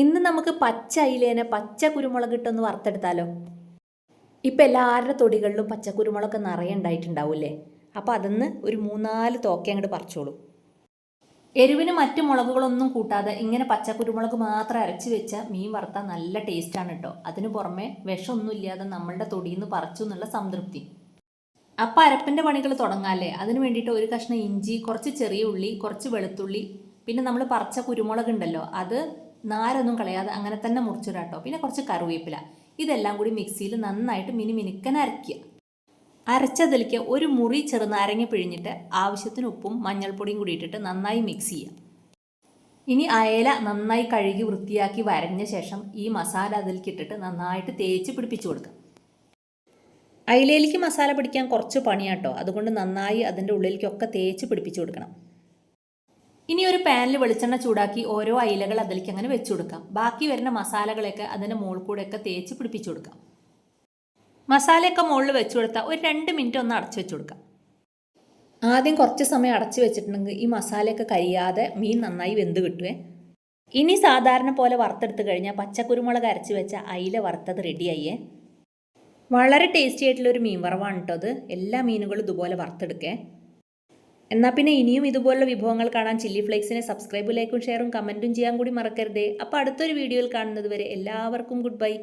ഇന്ന് നമുക്ക് പച്ച അയിലേനെ പച്ച കുരുമുളക് ഇട്ടൊന്ന് വറുത്തെടുത്താലോ. ഇപ്പം എല്ലാവരുടെ തൊടികളിലും പച്ച കുരുമുളക് നിറയെ ഉണ്ടായിട്ടുണ്ടാവില്ലേ. അപ്പോൾ അതിന്ന് ഒരു 3-4 തോക്കെ അങ്ങോട്ട് പറിച്ചോളൂ. എരിവിന് മറ്റു മുളകുകളൊന്നും കൂട്ടാതെ ഇങ്ങനെ പച്ച കുരുമുളക് മാത്രം അരച്ച് വെച്ച മീൻ വറുത്താൽ നല്ല ടേസ്റ്റാണ് കേട്ടോ. അതിന് പുറമെ വിഷമൊന്നുമില്ലാതെ നമ്മളുടെ തൊടിയിൽ നിന്ന് പറിച്ചു എന്നുള്ള സംതൃപ്തി. അപ്പം അരപ്പിൻ്റെ പണികൾ തുടങ്ങാമല്ലേ. അതിന് വേണ്ടിയിട്ട് ഒരു കഷ്ണം ഇഞ്ചി, കുറച്ച് ചെറിയ ഉള്ളി, കുറച്ച് വെളുത്തുള്ളി, പിന്നെ നമ്മൾ പറിച്ച കുരുമുളക് ഉണ്ടല്ലോ അത് നാരൊന്നും കളയാതെ അങ്ങനെ തന്നെ മുറിച്ചിടാട്ടോ. പിന്നെ കുറച്ച് കറിവേപ്പില. ഇതെല്ലാം കൂടി മിക്സിയിൽ നന്നായിട്ട് മിനുക്കൻ അരയ്ക്കുക. അരച്ചതിലേക്ക് ഒരു മുറി ചെറുനാരങ്ങ പിഴിഞ്ഞിട്ട് ആവശ്യത്തിന് ഉപ്പും മഞ്ഞൾപ്പൊടിയും കൂടി ഇട്ടിട്ട് നന്നായി മിക്സ് ചെയ്യുക. ഇനി അയല നന്നായി കഴുകി വൃത്തിയാക്കി വരഞ്ഞ ശേഷം ഈ മസാല അതിലേക്ക് ഇട്ടിട്ട് നന്നായിട്ട് തേച്ച് പിടിപ്പിച്ചു കൊടുക്കുക. അയിലയിലേക്ക് മസാല പിടിക്കാൻ കുറച്ച് പണിയാട്ടോ. അതുകൊണ്ട് നന്നായി അതിൻ്റെ ഉള്ളിലേക്കൊക്കെ തേച്ച് പിടിപ്പിച്ചു കൊടുക്കണം. ഇനി ഒരു പാനിൽ വെളിച്ചെണ്ണ ചൂടാക്കി ഓരോ അയിലകൾ അതിലേക്ക് അങ്ങനെ വെച്ചു കൊടുക്കാം. ബാക്കി വരുന്ന മസാലകളൊക്കെ അതിൻ്റെ മുകളിൽ കൂടെയൊക്കെ തേച്ച് പിടിപ്പിച്ചു കൊടുക്കാം. മസാലയൊക്കെ മുകളിൽ വെച്ചു കൊടുത്താൽ ഒരു 2 മിനിറ്റ് ഒന്ന് അടച്ചു വെച്ചു കൊടുക്കാം. ആദ്യം കുറച്ച് സമയം അടച്ചു വെച്ചിട്ടുണ്ടെങ്കിൽ ഈ മസാലയൊക്കെ കരിയാതെ മീൻ നന്നായി വെന്ത് കിട്ടുവേ. ഇനി സാധാരണ പോലെ വറുത്തെടുത്ത് കഴിഞ്ഞാൽ പച്ചക്കുരുമുളക് അരച്ച് വെച്ച അയില വറുത്തത് റെഡിയായേ. വളരെ ടേസ്റ്റി ആയിട്ടുള്ളൊരു മീൻ വറവാണ് കേട്ടോ അത്. എല്ലാ മീനുകളും ഇതുപോലെ വറുത്തെടുക്കേ. എന്നാൽ പിന്നെ ഇനിയും ഇതുപോലുള്ള വിഭവങ്ങൾ കാണാൻ ചില്ലി ഫ്ലേക്സിനെ സബ്സ്ക്രൈബ്, ലൈക്കും ഷെയറും കമൻറ്റും ചെയ്യാൻ കൂടി മറക്കരുതേ. അപ്പോൾ അടുത്തൊരു വീഡിയോയിൽ കാണുന്നത് വരെ എല്ലാവർക്കും ഗുഡ് ബൈ.